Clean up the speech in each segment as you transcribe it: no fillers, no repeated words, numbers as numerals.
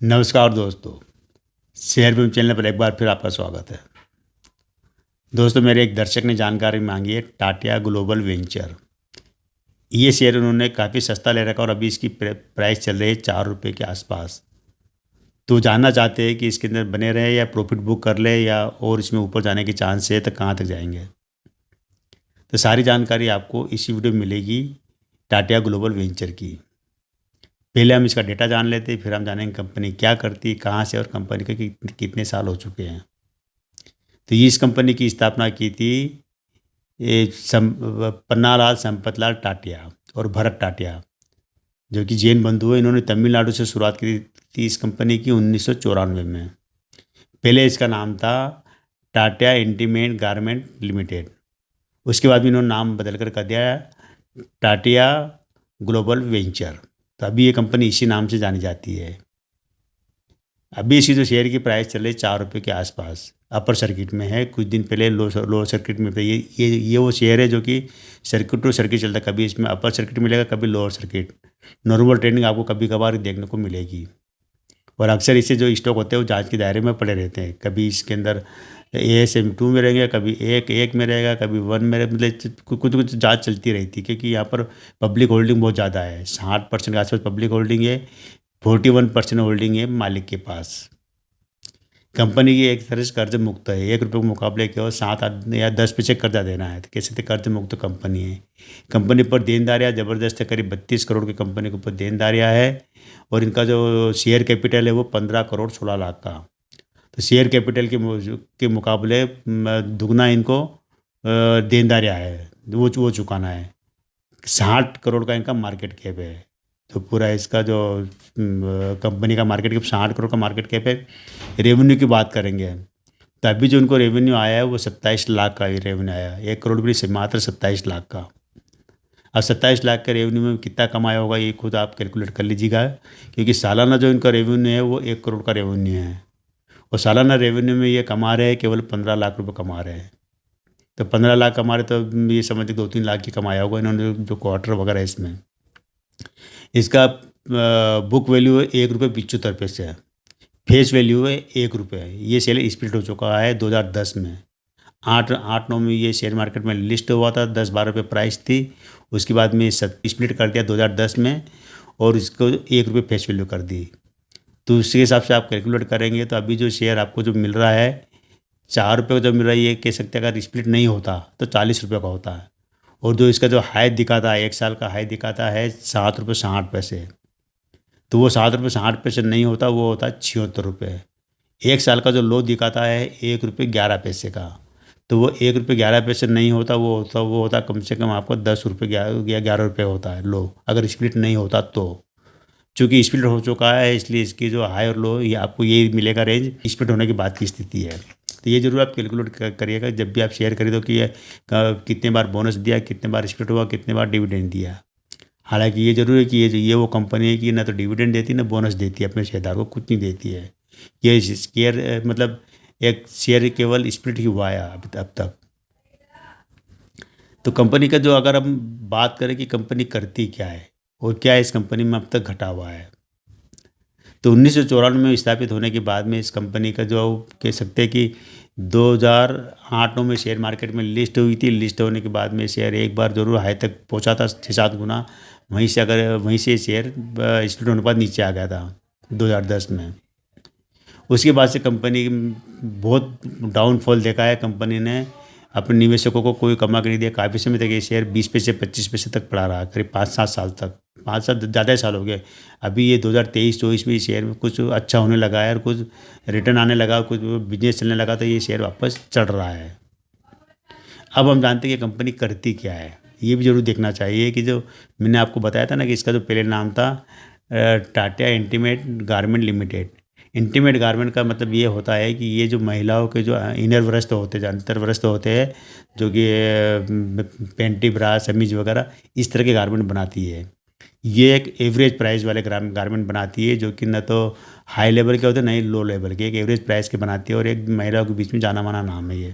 नमस्कार दोस्तों। शेयर बिम चैनल पर एक बार फिर आपका स्वागत है। दोस्तों, मेरे एक दर्शक ने जानकारी मांगी है टाटा ग्लोबल वेंचर। ये शेयर उन्होंने काफ़ी सस्ता ले रखा और अभी इसकी प्राइस चल रही है 4 रुपये के आसपास। तो जानना चाहते हैं कि इसके अंदर बने रहे या प्रॉफिट बुक कर ले या और इसमें ऊपर जाने की चांस है तो कहाँ तक जाएंगे। तो सारी जानकारी आपको इसी वीडियो में मिलेगी टाटा ग्लोबल वेंचर की। पहले हम इसका डेटा जान लेते हैं, फिर हम जानेंगे कंपनी क्या करती है, कहाँ से और कंपनी के कितने साल हो चुके हैं। तो ये इस कंपनी की स्थापना की थी पन्नालाल संपतलाल टाटिया और भरत टाटिया, जो कि जैन बंधु है। इन्होंने तमिलनाडु से शुरुआत की थी इस कंपनी की 1994 में। पहले इसका नाम था टाटा इंटीमेट गारमेंट लिमिटेड। उसके बाद भी इन्होंने नाम बदल कर दिया टाटिया ग्लोबल वेंचर। तो अभी ये कंपनी इसी नाम से जानी जाती है। अभी इसकी जो शेयर की प्राइस चल रही है 4 रुपये के आसपास, अपर सर्किट में है। कुछ दिन पहले लोअर सर्किट में था। ये वो शेयर है जो कि सर्किट टू सर्किट चलता है। कभी इसमें अपर सर्किट मिलेगा, कभी लोअर सर्किट। नॉर्मल ट्रेडिंग आपको कभी कभार देखने को मिलेगी। और अक्सर इससे जो स्टॉक होते हैं वो जांच के दायरे में पड़े रहते हैं। कभी इसके अंदर ASM 2 में रहेंगे, कभी एक में रहेगा, कभी 1 में मतलब कुछ कुछ जांच चलती रहती है, क्योंकि यहाँ पर पब्लिक होल्डिंग बहुत ज़्यादा है। 60% के आसपास पब्लिक होल्डिंग है, 41% होल्डिंग है मालिक के पास। कंपनी की एक तरह से कर्ज मुक्त है। 1 रुपये के मुकाबले केवल 7 या 10 पैसे कर्जा देना है, तो कैसे थे कर्ज मुक्त कंपनी है। कंपनी पर देनदारियाँ ज़बरदस्त है, करीब 32 करोड़ की कंपनी के ऊपर देनदारियाँ है। और इनका जो शेयर कैपिटल है वो 15 करोड़ 16 लाख का। तो शेयर कैपिटल के मुकाबले दुगना इनको देनदारियाँ है, वो चुकाना है। 60 करोड़ का इनका मार्केट कैप है। तो पूरा इसका जो कंपनी का मार्केट कैप 60 करोड़ का मार्केट कैप है। रेवेन्यू की बात करेंगे तो अभी जो उनको रेवेन्यू आया है वो 27 लाख का ही रेवेन्यू आया है। 1 करोड़ भी से मात्र 27 लाख का। अब 27 लाख के रेवेन्यू में कितना कमाया होगा ये खुद आप कैलकुलेट कर लीजिएगा, क्योंकि सालाना जो इनका रेवेन्यू है वो 1 करोड़ का रेवेन्यू है। और सालाना रेवेन्यू में ये कमा रहे हैं केवल 15 लाख रुपये कमा रहे हैं। तो 15 लाख कमा रहे तो ये समझते 2-3 लाख की कमाया होगा इन्होंने जो क्वार्टर वगैरह है इसमें। इसका बुक वैल्यू है 1 रुपये 75 पैसे है। फेस वैल्यू है 1 रुपये। ये शेयर स्प्लिट हो चुका है 2010 में। 8-9 में ये शेयर मार्केट में लिस्ट हुआ था, 10-12 रुपये प्राइस थी। उसके बाद में स्प्लिट कर दिया 2010 में और इसको 1 रुपये फेस वैल्यू कर दी। तो उसके हिसाब से आप कैलकुलेट करेंगे तो अभी जो शेयर आपको जो मिल रहा है 4 रुपये का जो मिल रहा है, ये कह सकते हैं अगर स्प्लिट नहीं होता तो 40 रुपये का होता है। और जो इसका जो हाई दिखाता है 1 साल का हाई दिखाता है 7 रुपये 60 पैसे। तो वो 7 रुपये 60 पैसे नहीं होता, वो होता है 76 रुपये। 1 साल का जो लो दिखाता है 1 रुपये 11 पैसे का, तो वो 1 रुपये 11 पैसे नहीं होता, वो होता कम से कम आपको 10 रुपये 11 रुपये होता है लो, अगर स्प्लिट नहीं होता तो। चूँकि स्प्लिट हो चुका है इसलिए इसकी जो हाई और लो ये आपको ये मिलेगा रेंज स्प्लिट होने के बाद की स्थिति है। तो ये जरूर आप कैलकुलेट करिएगा जब भी आप शेयर खरीदो कि ये कितने बार बोनस दिया, कितने बार स्प्लिट हुआ, कितने बार डिविडेंड दिया। हालांकि ये जरूर है कि ये वो कंपनी है कि ना तो डिविडेंड देती है ना बोनस देती है, अपने शेयरदार को कुछ नहीं देती है। ये शेयर मतलब एक शेयर केवल स्प्लिट ही हुआ है अब तक। तो कंपनी का जो अगर हम बात करें कि कंपनी करती क्या है और क्या इस कंपनी में अब तक घटा हुआ है, तो 1994 में स्थापित होने के बाद में इस कंपनी का जो कह सकते हैं कि 2008-9 में शेयर मार्केट में लिस्ट हुई थी। लिस्ट होने के बाद में शेयर एक बार जरूर हाई तक पहुंचा था 6-7 गुना। वहीं से शेयर स्प्लिट होने के बाद नीचे आ गया था 2010 में। उसके बाद से कंपनी बहुत डाउनफॉल देखा है। कंपनी ने अपने निवेशकों को कोई कमा के नहीं दिया। काफ़ी समय तक ये शेयर 20 पैसे 25 पैसे तक पड़ा रहा, करीब 5-7 साल तक। 5-7 ज़्यादा साल हो गए। अभी ये 2023-24 में शेयर में कुछ अच्छा होने लगा है और कुछ रिटर्न आने लगा, कुछ बिजनेस चलने लगा, तो ये शेयर वापस चढ़ रहा है। अब हम जानते हैं कि कंपनी करती क्या है, ये भी जरूर देखना चाहिए। कि जो मैंने आपको बताया था ना कि इसका जो पहले नाम था Tata intimate garment limited. Intimate garment का मतलब ये होता है कि ये जो महिलाओं के जो इनर वस्त्र होते हैं, अंतर वस्त्र होते हैं, जो कि पेंटी ब्रा समीज वगैरह इस तरह के गारमेंट बनाती है। ये एक एवरेज प्राइस वाले गारमेंट बनाती है, जो कि न तो हाई लेवल के होते हैं न ही लो लेवल के, एक एवरेज प्राइस के बनाती है। और एक महिलाओं के बीच में जाना माना नाम है ये।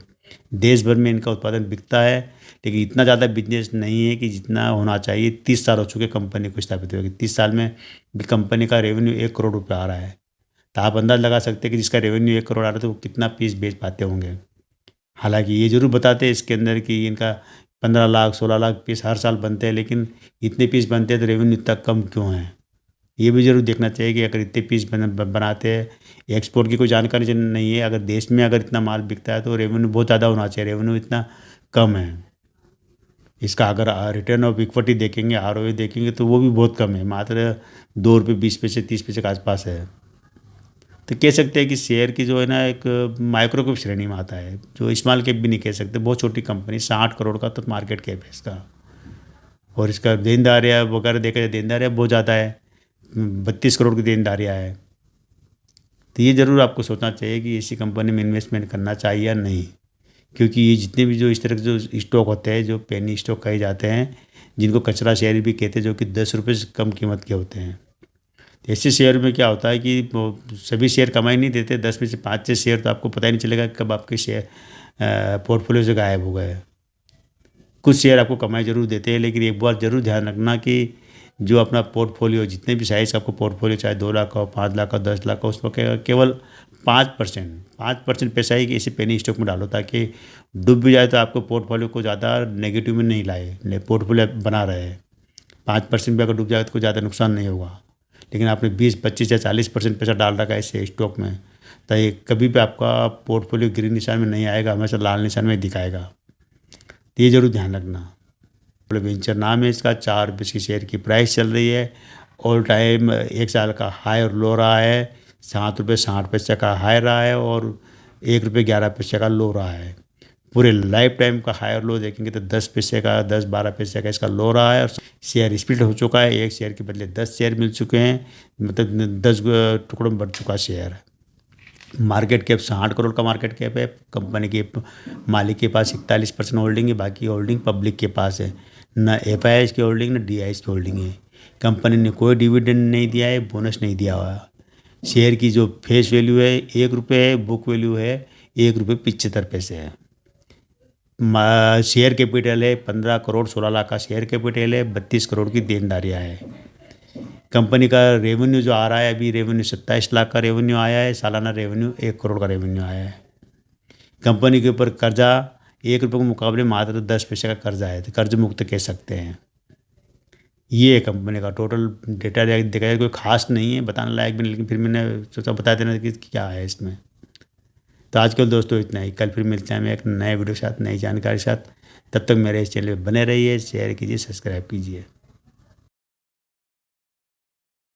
देश भर में इनका उत्पादन बिकता है, लेकिन इतना ज़्यादा बिजनेस नहीं है कि जितना होना चाहिए। 30 साल हो चुके कंपनी को स्थापित हुए। 30 साल में भी कंपनी का रेवेन्यू 1 करोड़ रुपये आ रहा है। तो आप अंदाज़ लगा सकते हैं कि जिसका रेवेन्यू 1 करोड़ आ रहा है तो वो कितना पीस बेच पाते होंगे। हालाँकि ये ज़रूर बताते हैं इसके अंदर कि इनका 15 लाख 16 लाख पीस हर साल बनते हैं, लेकिन इतने पीस बनते हैं तो रेवेन्यू इतना कम क्यों है? ये भी ज़रूर देखना चाहिए कि अगर इतने पीस बनाते हैं, एक्सपोर्ट की कोई जानकारी नहीं है, अगर देश में अगर इतना माल बिकता है तो रेवेन्यू बहुत ज़्यादा होना चाहिए, रेवेन्यू इतना कम है। इसका अगर रिटर्न ऑफ इक्विटी देखेंगे, आरओई देखेंगे तो वो भी बहुत कम है, मात्र 2 रुपये 20 पैसे 30 पैसे के आसपास है। तो कह सकते हैं कि शेयर की जो है ना एक माइक्रो कैप श्रेणी में आता है, जो स्मॉल कैप भी नहीं कह सकते, बहुत छोटी कंपनी, 60 करोड़ का तो मार्केट कैप है इसका। और इसका देनदारियाँ वगैरह देखा जाए, देनदारियाँ बहुत ज़्यादा है, 32 करोड़ की देनदारियाँ है। तो ये ज़रूर आपको सोचना चाहिए कि ऐसी कंपनी में इन्वेस्टमेंट करना चाहिए या नहीं, क्योंकि ये जितने भी जो इस तरह के जो स्टॉक होते हैं, जो पेनी स्टॉक कहे जाते हैं, जिनको कचरा शेयर भी कहते हैं, जो कि 10 रुपये से कम कीमत के होते हैं। तो ऐसे शेयर में क्या होता है कि वो सभी शेयर कमाई नहीं देते, 10 में से 5-6 शेयर तो आपको पता ही नहीं चलेगा कब आपके शेयर पोर्टफोलियो से गायब हो गए। कुछ शेयर आपको कमाई ज़रूर देते हैं, लेकिन एक बार ज़रूर ध्यान रखना कि जो अपना पोर्टफोलियो, जितने भी साइज़ का आपको पोर्टफोलियो, चाहे 2 लाख का हो, 5 लाख का, 10 लाख का, उसमें केवल 5% पैसा ही इसी पेनी स्टॉक में डालो, ताकि डूब भी जाए तो आपको पोर्टफोलियो को ज़्यादा नेगेटिव में नहीं लाए, पोर्टफोलियो बना रहे। 5% भी अगर डूब जाए तो कोई ज़्यादा नुकसान नहीं होगा, लेकिन आपने 20-25 या 40% पैसा डाल रखा है ऐसे स्टॉक में, तो ये कभी भी आपका पोर्टफोलियो ग्रीन निशान में नहीं आएगा, हमेशा लाल निशान में दिखाएगा। तो ये ज़रूर ध्यान रखना। वेंचर नाम है इसका, 4 रुपये की शेयर की प्राइस चल रही है। ऑल टाइम 1 साल का हाई और लो रहा है, 7 रुपये 60 पैसे का हाई रहा है और 1 रुपये 11 पैसे का लो रहा है। पूरे लाइफ टाइम का हाई और लो देखेंगे तो 10 पैसे का, 10-12 पैसे का इसका लो रहा है। और शेयर स्प्लिट हो चुका है, 1 शेयर के बदले 10 शेयर मिल चुके हैं, मतलब 10 टुकड़ों में बढ़ चुका शेयर। मार्केट कैप 60 करोड़ का मार्केट कैप है। कंपनी के मालिक के पास 41% होल्डिंग है, बाकी होल्डिंग पब्लिक के पास है। न एफआईआई की होल्डिंग, न डीआईएस की होल्डिंग है। कंपनी ने कोई डिविडेंड नहीं दिया है, बोनस नहीं दिया हुआ। शेयर की जो फेस वैल्यू है 1 रुपये है, बुक वैल्यू है 1 रुपये 75 पैसे है। शेयर कैपिटल है 15 करोड़ 16 लाख का शेयर कैपिटल है, 32 करोड़ की देनदारियाँ है। कंपनी का रेवेन्यू जो आ रहा है, अभी रेवेन्यू 27 लाख का रेवेन्यू आया है, सालाना रेवेन्यू 1 करोड़ का रेवेन्यू आया है। कंपनी के ऊपर कर्जा 1 रुपये के मुकाबले मात्र 10 पैसे का कर्जा है, तो कर्ज मुक्त कह सकते हैं। ये है कंपनी का टोटल डेटा। देखा जाए कोई खास नहीं है, बताने लायक भी नहीं, लेकिन फिर मैंने सोचा बता देना कि क्या है इसमें। तो आजकल दोस्तों इतना ही, कल फिर मिलते हैं मैं एक नए वीडियो के साथ, नई जानकारी के साथ। तब तक मेरे इस चैनल पर बने रहिए, शेयर कीजिए, सब्सक्राइब कीजिए।